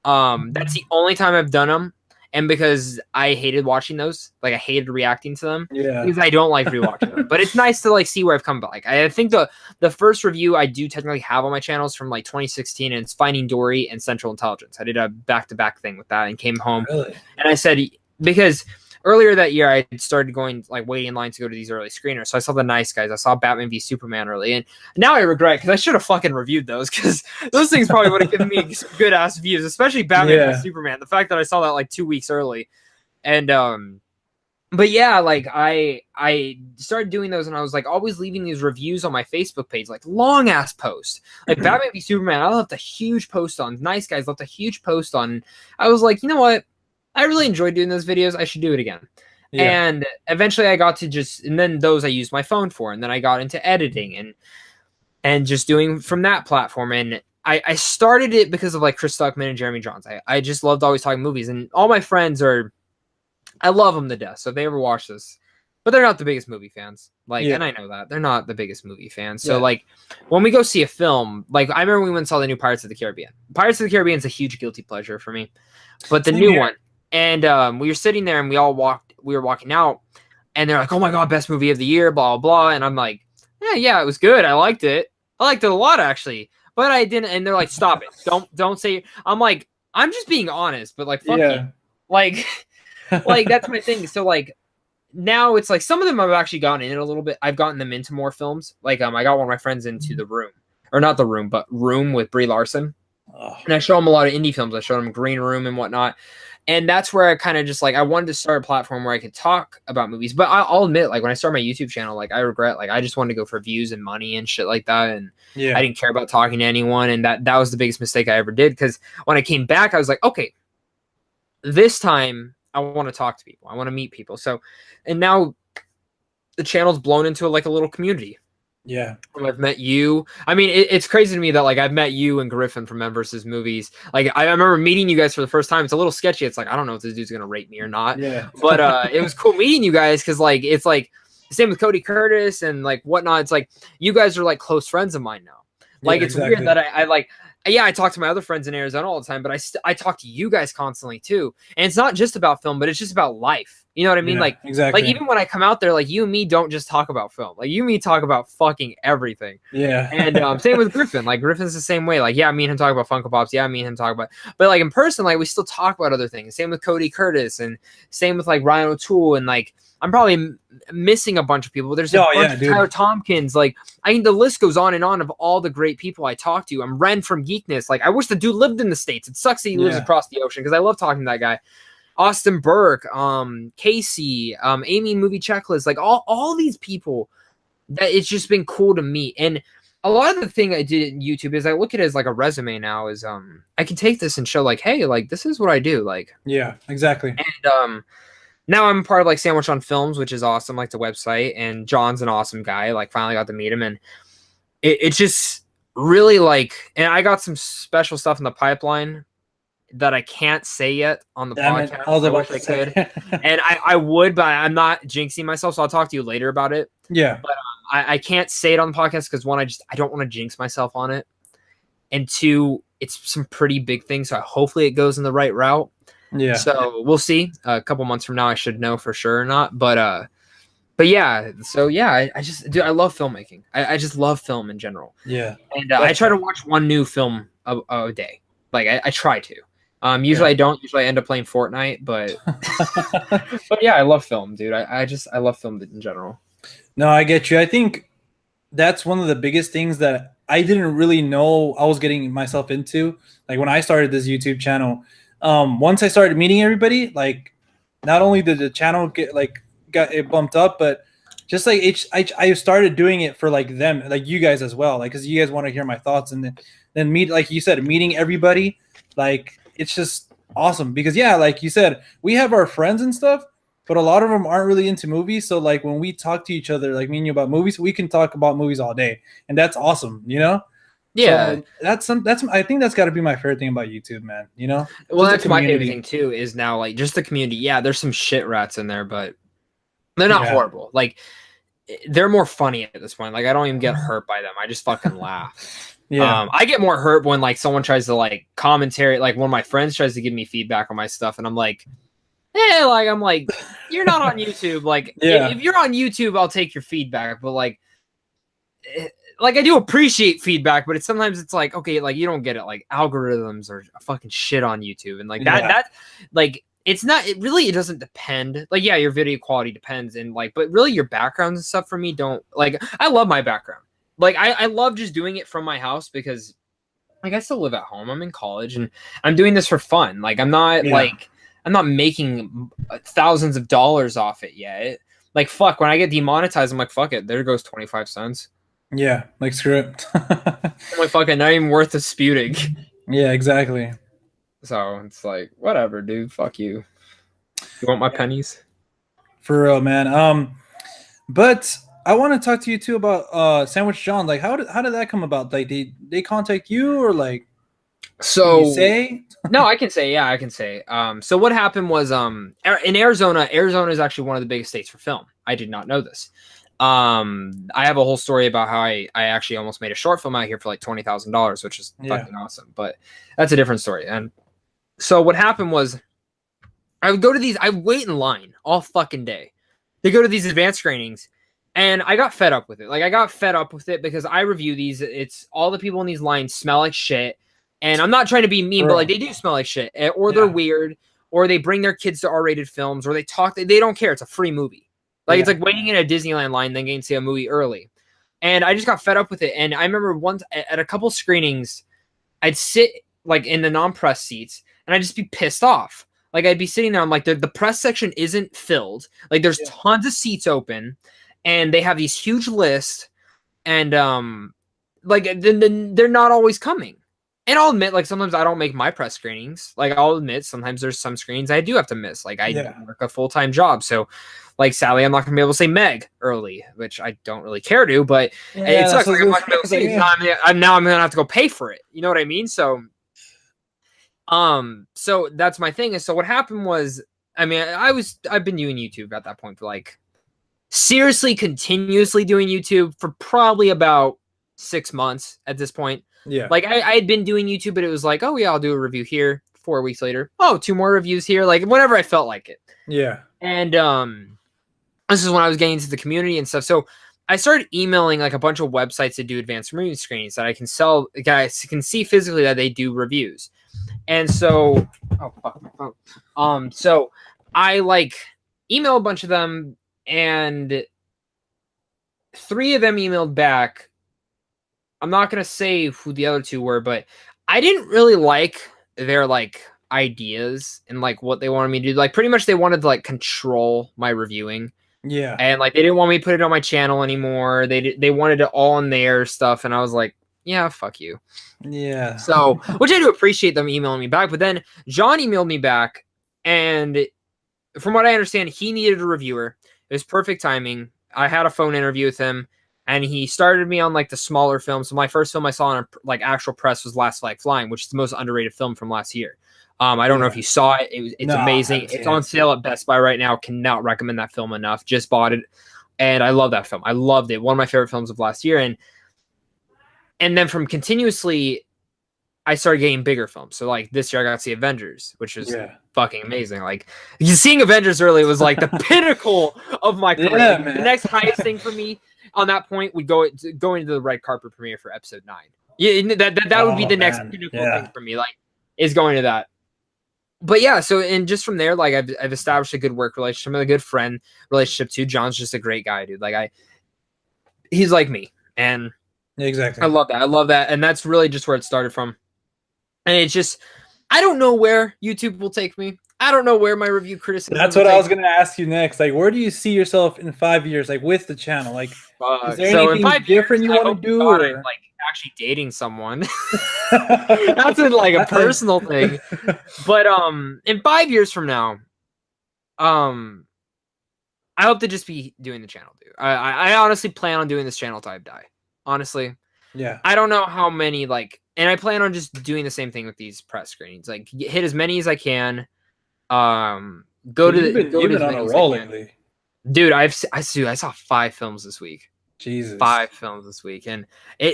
That's the only time I've done them. And because I hated watching those, like I hated reacting to them, because I don't like rewatching them. But it's nice to like see where I've come back. I think the first review I do technically have on my channel is from like 2016, and it's Finding Dory and Central Intelligence. I did a back-to-back thing with that and came home. Really? And I said, because earlier that year I started going like waiting in line to go to these early screeners. So I saw The Nice Guys. I saw Batman v Superman early, and now I regret because I should have fucking reviewed those because those things probably would have given me good ass views, especially Batman v Superman. The fact that I saw that like 2 weeks early, and but yeah, like I started doing those, and I was like always leaving these reviews on my Facebook page, like long ass posts. Like Batman v Superman, I left a huge post on. Nice Guys left a huge post on. I was like, you know what? I really enjoyed doing those videos. I should do it again. Yeah. And eventually I got to and then those I used my phone for. And then I got into editing and just doing from that platform. And I started it because of like Chris Stuckman and Jeremy Johns. I just loved always talking movies. And all my friends I love them to death. So if they ever watch this, but they're not the biggest movie fans. Like, and I know that. They're not the biggest movie fans. So like when we go see a film, like I remember we went and saw the new Pirates of the Caribbean. Pirates of the Caribbean is a huge guilty pleasure for me. But the new one. And we were sitting there and we were walking out, and they're like, oh my God, best movie of the year, blah, blah, blah. And I'm like, yeah, it was good. I liked it. I liked it a lot, actually. But I didn't. And they're like, stop it. Don't say. I'm like, I'm just being honest, but like, fuck you. Like, like that's my thing. So like now it's like some of them I've actually gotten in it a little bit. I've gotten them into more films. Like I got one of my friends into The Room, or not The Room, but Room with Brie Larson. And I show them a lot of indie films. I showed them Green Room and whatnot. And that's where I kind of just like, I wanted to start a platform where I could talk about movies. But I'll admit, like when I started my YouTube channel, like I regret, like I just wanted to go for views and money and shit like that. And I didn't care about talking to anyone. And that was the biggest mistake I ever did. Because when I came back, I was like, okay, this time I want to talk to people. I want to meet people. So, and now the channel's blown into like a little community. Yeah. I've met you. I mean, it's crazy to me that like I've met you and Griffin from Men vs. Movies. Like I remember meeting you guys for the first time. It's a little sketchy. It's like, I don't know if this dude's going to rate me or not. Yeah. But it was cool meeting you guys because like it's like the same with Cody Curtis and like whatnot. It's like you guys are like close friends of mine now. Like it's weird that I like, I talk to my other friends in Arizona all the time, but I talk to you guys constantly too. And it's not just about film, but it's just about life. You know what I mean? Yeah, Like, exactly. like even when I come out there, like you and me don't just talk about film. Like you and me talk about fucking everything. Yeah. And same with Griffin. Like Griffin's the same way. Like, yeah, me and him talk about Funko Pops. Yeah, me and him talk about, but like in person, like we still talk about other things. Same with Cody Curtis, and same with like Ryan O'Toole, and like I'm probably missing a bunch of people. There's a bunch of Tyler Tompkins. Like I mean, the list goes on and on of all the great people I talk to. I'm Ren from Geekness. Like I wish the dude lived in the States. It sucks that he lives across the ocean because I love talking to that guy. Austin Burke, Casey, Amy Movie Checklist, like all these people that it's just been cool to meet. And a lot of the thing I did in YouTube is I look at it as like a resume now is I can take this and show like, hey, like this is what I do. Like yeah, exactly. And now I'm part of like Sandwich on Films, which is awesome, like the website, and John's an awesome guy. Like finally got to meet him, and it's just really like, and I got some special stuff in the pipeline that I can't say yet on the podcast. I wish I could. And I would, but I'm not jinxing myself, so I'll talk to you later about it. Yeah. But I can't say it on the podcast because one, I don't want to jinx myself on it. And two, it's some pretty big things, so hopefully it goes in the right route. Yeah. So we'll see. A couple months from now, I should know for sure or not. But yeah, so yeah, I just, dude, I love filmmaking. I just love film in general. Yeah. And I try to watch one new film a day. Like I try to. Usually I don't. Usually I end up playing Fortnite, but but yeah, I love film, dude. I love film in general. No, I get you. I think that's one of the biggest things that I didn't really know I was getting myself into. Like when I started this YouTube channel, once I started meeting everybody, like not only did the channel got it bumped up, but just like I started doing it for like them, like you guys as well, like because you guys want to hear my thoughts, and then meet, like you said, meeting everybody, like. It's just awesome because like you said, we have our friends and stuff, but a lot of them aren't really into movies. So like when we talk to each other, like me and you about movies, we can talk about movies all day, and that's awesome, you know? Yeah, so that's I think that's got to be my favorite thing about YouTube, man. You know? Well, that's my favorite thing too. Is now like just the community. Yeah, there's some shit rats in there, but they're not horrible. Like they're more funny at this point. Like I don't even get hurt by them. I just fucking laugh. Yeah, I get more hurt when like someone tries to like commentary, like one of my friends tries to give me feedback on my stuff, and I'm like, like I'm like, you're not on YouTube. Like, if you're on YouTube, I'll take your feedback, but like I do appreciate feedback, but sometimes it's like, okay, like you don't get it. Like algorithms are fucking shit on YouTube, and like that like it's not. It doesn't depend. Like, yeah, your video quality depends, and like, but really your backgrounds and stuff for me don't like. I love my background. Like, I love just doing it from my house because, like, I still live at home. I'm in college, and I'm doing this for fun. Like, I'm not, I'm not making thousands of dollars off it yet. Like, fuck, when I get demonetized, I'm like, fuck it. There goes 25 cents. Yeah, like, screw it. I'm like, fuck it, not even worth disputing. Yeah, exactly. So, it's like, whatever, dude. Fuck you. You want my pennies? For real, man. But... I want to talk to you too about Sandwich John. Like, how did that come about? Like, they contact you or like? So you say no, I can say I can say. So what happened was in Arizona. Arizona is actually one of the biggest states for film. I did not know this. I have a whole story about how I actually almost made a short film out here for like $20,000, which is fucking awesome. But that's a different story. And so what happened was, I would go to these. I wait in line all fucking day. They go to these advanced screenings. And I got fed up with it. Like, I got fed up with it because I review these. It's all the people in these lines smell like shit. And I'm not trying to be mean, but like they do smell like shit. Or they're weird. Or they bring their kids to R-rated films. Or they talk. They don't care. It's a free movie. Like, it's like waiting in a Disneyland line, then getting to see a movie early. And I just got fed up with it. And I remember once at a couple screenings, I'd sit like in the non-press seats. And I'd just be pissed off. Like, I'd be sitting there. I'm like, the press section isn't filled. Like, there's tons of seats open. And they have these huge lists, and like then they're not always coming. And I'll admit, like sometimes I don't make my press screenings. Like I'll admit, sometimes there's some screenings I do have to miss. Like I work a full-time job, so like sadly I'm not gonna be able to say Meg early, which I don't really care to. But it sucks. Like, I'm not gonna be able to say now I'm gonna have to go pay for it. You know what I mean? So so that's my thing. And so what happened was, I mean, I've been doing YouTube at that point for like. Seriously, continuously doing YouTube for probably about 6 months at this point. Yeah. Like I had been doing YouTube, but it was like, oh yeah, I'll do a review here. 4 weeks later, oh, 2 more reviews here, like whenever I felt like it. Yeah. And this is when I was getting into the community and stuff. So I started emailing like a bunch of websites that do advanced movie screenings that I can sell. Guys can see physically that they do reviews. And so, oh fuck my phone. So I like email a bunch of them, and 3 of them emailed back. I'm not gonna say who the other 2 were, but I didn't really like their like ideas and like what they wanted me to do. Like pretty much they wanted to like control my reviewing. Yeah. And like they didn't want me to put it on my channel anymore. They wanted it all on their stuff, and I was like, yeah, fuck you. Yeah. So, which I do appreciate them emailing me back, but then John emailed me back, and from what I understand, he needed a reviewer. It was perfect timing. I had a phone interview with him, and he started me on like the smaller films. So my first film I saw on like actual press was Last Flag Flying, which is the most underrated film from last year. I don't know if you saw it. It's amazing. It's on sale at Best Buy right now. Cannot recommend that film enough. Just bought it, and I love that film. I loved it. One of my favorite films of last year. And then from continuously, I started getting bigger films. So like this year, I got to see Avengers, which was fucking amazing. Like seeing Avengers early was like the pinnacle of my career. Yeah, the next highest thing for me on that point would go into the red carpet premiere for episode 9. Yeah, that would be the next pinnacle thing for me. Like is going to that. But yeah, so and just from there, like I've established a good work relationship, a good friend relationship too. John's just a great guy, dude. Like he's like me, and exactly. I love that, and that's really just where it started from. And it's just, I don't know where YouTube will take me. I don't know where my review criticism. That's what I was gonna ask you next. Like, where do you see yourself in 5 years? Like with the channel, like is there anything different you want to do? Or like actually dating someone. That's like a personal thing. But in 5 years from now, I hope to just be doing the channel, dude. I honestly plan on doing this channel till I die. Honestly. Yeah. I don't know how many and I plan on just doing the same thing with these press screenings. Like hit as many as I can. You've been on a roll lately. Dude, I saw 5 films this week. Jesus. 5 films this week. And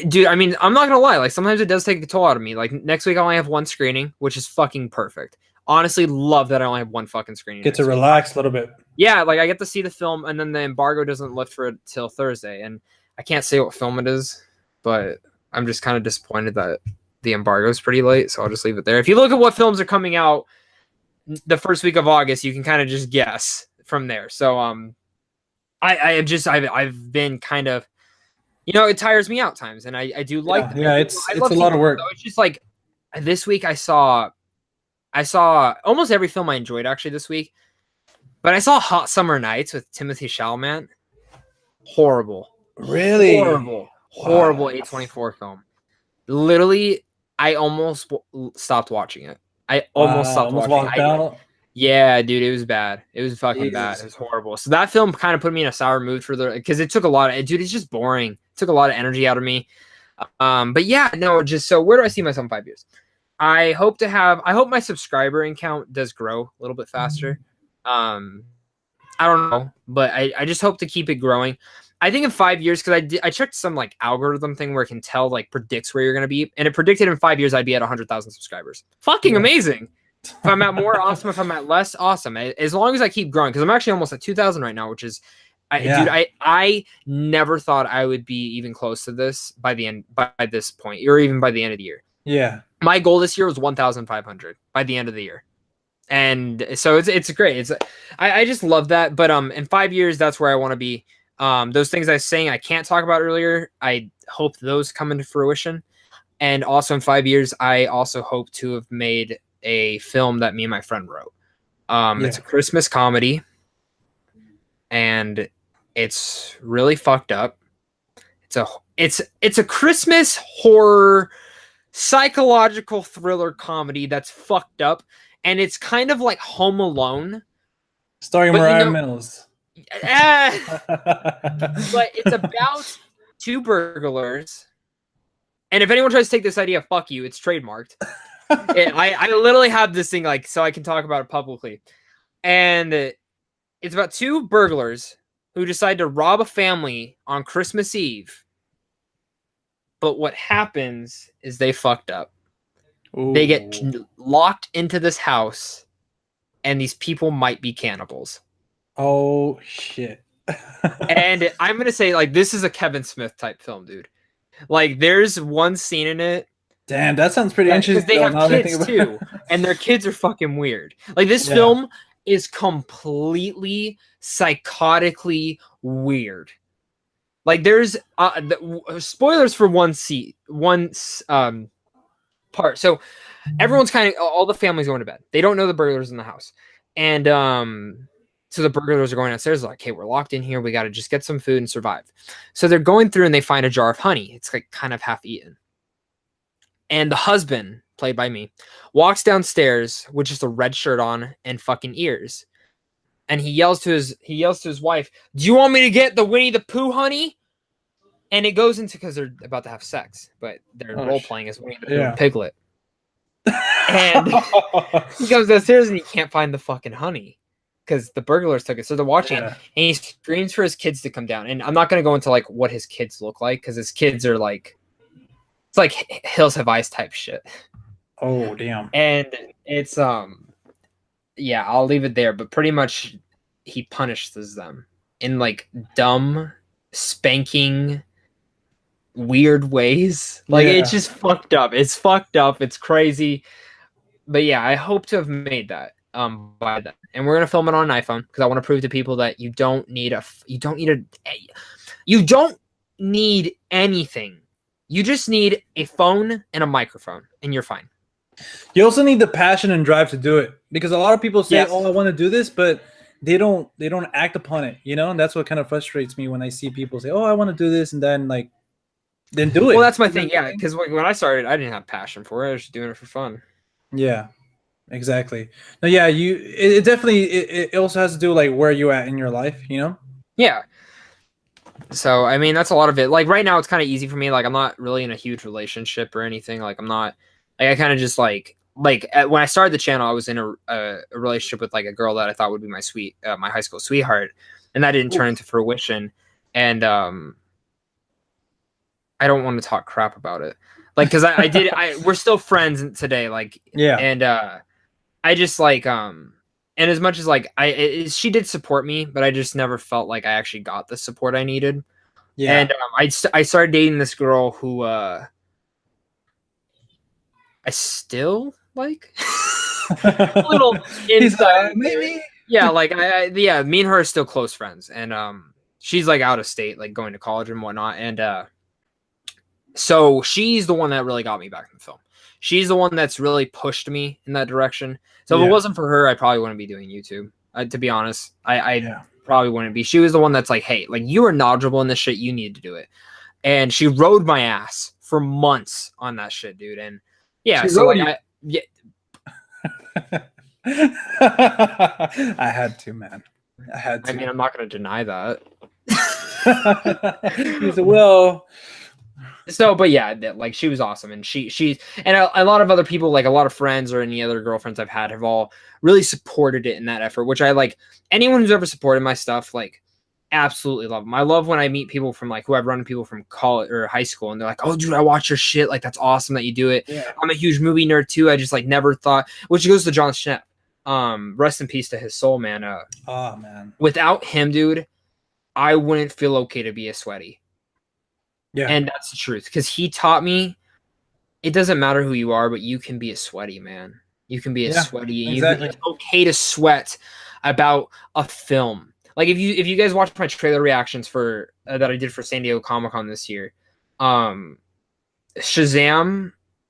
dude, I mean, I'm not gonna lie, like sometimes it does take a toll out of me. Like next week I only have 1 screening, which is fucking perfect. Honestly, love that I only have 1 fucking screening. Get to relax a little bit. Yeah, like I get to see the film, and then the embargo doesn't lift for it till Thursday. And I can't say what film it is, but I'm just kind of disappointed that the embargo is pretty late, so I'll just leave it there. If you look at what films are coming out the first week of August, you can kind of just guess from there. So I've been kind of, it tires me out times, and I do like it's a lot of work. So it's just like this week I saw almost every film I enjoyed actually this week, but I saw Hot Summer Nights with Timothée Chalamet. Horrible. Really? Horrible A24 film. Literally, I almost stopped watching it. I almost stopped watching it. Yeah, dude, it was bad. It was fucking bad. It was horrible. So that film kind of put me in a sour mood because it took a lot of, dude, it's just boring. It took a lot of energy out of me. But yeah, no, just so where do I see myself in 5 years? I hope my subscriber count does grow a little bit faster. I don't know, but I just hope to keep it growing. I think in 5 years, because I checked some like algorithm thing where it can tell, like predicts where you're going to be. And it predicted in 5 years, I'd be at 100,000 subscribers. Fucking amazing. If I'm at more, awesome. If I'm at less, awesome. As long as I keep growing, because I'm actually almost at 2,000 right now, which is, dude, I never thought I would be even close to this by this point, or even by the end of the year. Yeah. My goal this year was 1,500 by the end of the year. And so it's great. I just love that. But in 5 years, that's where I want to be. Those things I was saying I can't talk about earlier, I hope those come into fruition. And also in 5 years, I also hope to have made a film that me and my friend wrote. It's a Christmas comedy, and it's really fucked up. It's a Christmas horror psychological thriller comedy that's fucked up, and it's kind of like Home Alone, starring Mariah Mills. But it's about 2 burglars, and if anyone tries to take this idea, fuck you, it's trademarked. I literally have this thing so I can talk about it publicly, and it's about 2 burglars who decide to rob a family on Christmas Eve. But what happens is they fucked up. They get locked into this house, and these people might be cannibals. Oh shit. And I'm gonna say, like, this is a Kevin Smith type film, dude. Like, there's one scene in it. Damn, that sounds pretty interesting. Because they have kids too, and their kids are fucking weird. Like, this film is completely psychotically weird. Like, there's spoilers for one part. So everyone's kind of, all the family's going to bed. They don't know the burglars in the house, and so the burglars are going downstairs. Like, hey, we're locked in here. We got to just get some food and survive. So they're going through and they find a jar of honey. It's like kind of half eaten. And the husband, played by me, walks downstairs with just a red shirt on and fucking ears. And he yells to his wife, "Do you want me to get the Winnie the Pooh honey?" And it goes into, because they're about to have sex, but they're role playing as Winnie the Pooh and Piglet. And he goes downstairs and he can't find the fucking honey because the burglars took it. So they're watching it, and he screams for his kids to come down. And I'm not going to go into like what his kids look like, because his kids are like, it's like Hills Have Eyes type shit. Oh damn. And it's yeah, I'll leave it there. But pretty much he punishes them in like dumb, spanking, weird ways. Like, it's just fucked up. It's fucked up. It's crazy. But yeah, I hope to have made that by then. And we're gonna film it on an iPhone, because I want to prove to people that you don't need anything. You just need a phone and a microphone, and you're fine. You also need the passion and drive to do it, because a lot of people say, "Oh, I want to do this," but they don't act upon it, you know. And that's what kind of frustrates me when I see people say, "Oh, I want to do this," and then like, then do it. Well, that's my thing. Yeah, because when I started, I didn't have passion for it. I was just doing it for fun. Yeah, exactly. No, yeah, it definitely it also has to do like where you at in your life, you know. Yeah. So I mean, that's a lot of it. Like right now, it's kind of easy for me. Like I'm not really in a huge relationship or anything. Like I'm not. Like I kind of just when I started the channel, I was in a relationship with like a girl that I thought would be my high school sweetheart, and that didn't turn into fruition. And I don't want to talk crap about it, like, because we're still friends today, like, yeah. And I just like and as much as like she did support me, but I just never felt like I actually got the support I needed. Yeah. And I started dating this girl who I still like a little inside, maybe. Yeah, like me and her are still close friends, and she's like out of state, like going to college and whatnot, and so she's the one that really got me back in the film. She's the one that's really pushed me in that direction. So if it wasn't for her, I probably wouldn't be doing YouTube. To be honest, I probably wouldn't be. She was the one that's like, hey, like, you are knowledgeable in this shit, you need to do it, and she rode my ass for months on that shit, dude, and. Yeah, so like I had to, man. I had to. I mean, I'm not going to deny that. He said, well. So, but yeah, like, she was awesome, and she's and a lot of other people, like a lot of friends or any other girlfriends I've had, have all really supported it in that effort. Which I like. Anyone who's ever supported my stuff, like, absolutely love them. I love when I meet people from like who I've run into people from college or high school, and they're like, "Oh, dude, I watch your shit. Like, that's awesome that you do it." Yeah. I'm a huge movie nerd too. I just like never thought, which goes to John Schnepp. Rest in peace to his soul, man. Oh man. Without him, dude, I wouldn't feel okay to be a sweaty. Yeah. And that's the truth, because he taught me it doesn't matter who you are, but you can be a sweaty, man. You can be a sweaty. Exactly. It's okay to sweat about a film. Like if you guys watch my trailer reactions for that I did for San Diego Comic-Con this year, Shazam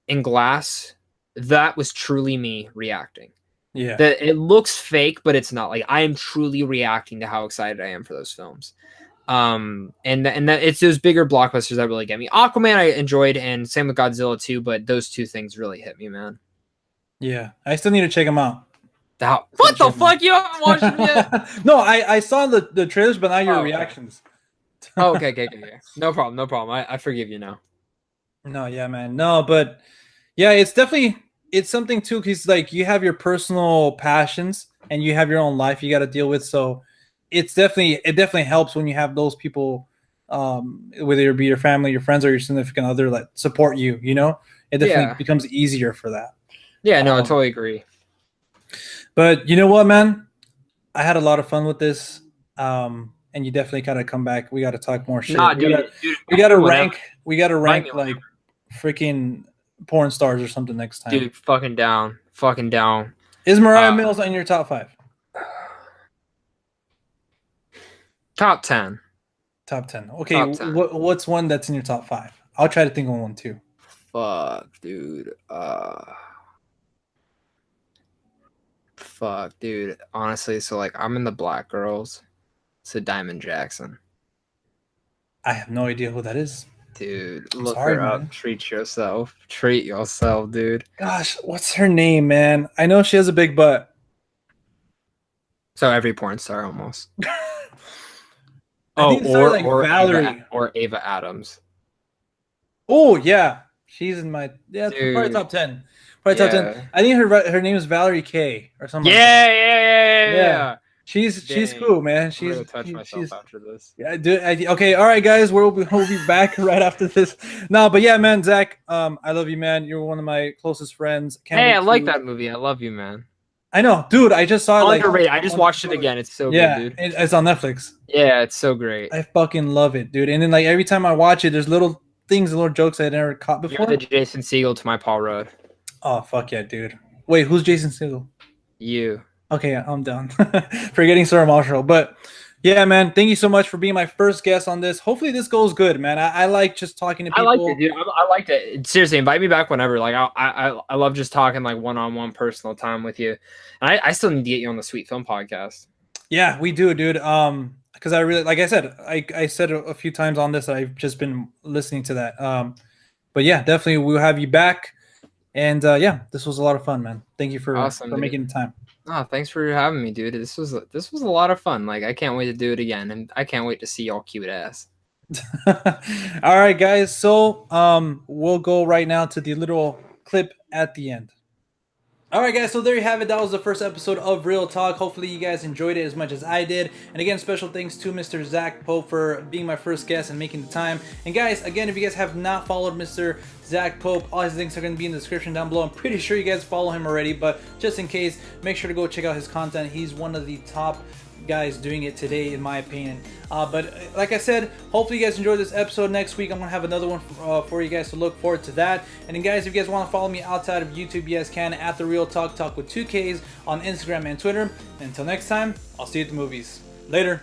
and Glass, that was truly me reacting. Yeah, that it looks fake, but it's not. Like, I am truly reacting to how excited I am for those films. And that it's those bigger blockbusters that really get me. Aquaman I enjoyed, and same with Godzilla too, but those two things really hit me, man. Yeah, I still need to check them out. What the fuck? You haven't watched them yet? No, I saw the trailers, but not your reactions. Oh, okay. No problem. I forgive you now. No, yeah, man. No, but yeah, it's something too, because like you have your personal passions and you have your own life you got to deal with. So it definitely helps when you have those people, whether it be your family, your friends, or your significant other, that support you. You know, it definitely becomes easier for that. Yeah, no, I totally agree. But you know what, man? I had a lot of fun with this. And you definitely gotta come back. We gotta talk more shit. Nah, we gotta rank like freaking porn stars or something next time. Dude, fucking down. Fucking down. Is Mariah Mills in your top 5? Top 10. Top 10. Okay, top 10. What's one that's in your top 5? I'll try to think of one too. Fuck, dude. Fuck, dude. Honestly, so like I'm in the Black Girls. So Diamond Jackson. I have no idea who that is. Dude, look her up. Treat yourself. Treat yourself, dude. Gosh, what's her name, man? I know she has a big butt. So every porn star almost. or like Valerie or Ava Adams. Oh yeah, she's in my probably top 10. Probably top 10. I think her name is Valerie K or something. Yeah. She's cool, man. I'm gonna touch myself after this. Yeah, dude. Okay, all right, guys. We'll be back right after this. No, but yeah, man, Zach. I love you, man. You're one of my closest friends. I like that movie. I love you, man. I know, dude. I just saw it. Underrated. I just watched it again. It's so good, dude. It's on Netflix. Yeah, it's so great. I fucking love it, dude. And then like every time I watch it, there's little things, little jokes I never caught before. You're the Jason Segel to my Paul Rudd. Oh fuck yeah, dude. Wait, who's Jason Segel? You. Okay, I'm done. Forgetting so emotional, but yeah, man. Thank you so much for being my first guest on this. Hopefully, this goes good, man. I like just talking to people. I liked it, dude. I liked it. Seriously, invite me back whenever. Like, I love just talking like one-on-one personal time with you. And I still need to get you on the Sweet Film podcast. Yeah, we do, dude. Because I really, like I said, I said a few times on this that I've just been listening to that. But yeah, definitely we'll have you back. And yeah, this was a lot of fun, man. Thank you for making the time. Oh, thanks for having me, dude. This was a lot of fun. Like, I can't wait to do it again, and I can't wait to see y'all cute ass. All right, guys. So we'll go right now to the little clip at the end. All right, guys, so there you have it. That was the first episode of Real Talk. Hopefully you guys enjoyed it as much as I did. And again, special thanks to Mr. Zach Pope for being my first guest and making the time. And guys, again, if you guys have not followed Mr. Zach Pope, all his links are going to be in the description down below. I'm pretty sure you guys follow him already, but just in case, make sure to go check out his content. He's one of the top guys doing it today, in my opinion. But like I said, hopefully you guys enjoyed this episode. Next week I'm gonna have another one for you guys, to look forward to that. And then guys, if you guys want to follow me outside of YouTube, you guys can at The Real Talk with 2 Ks on Instagram and Twitter. And until next time, I'll see you at the movies. Later.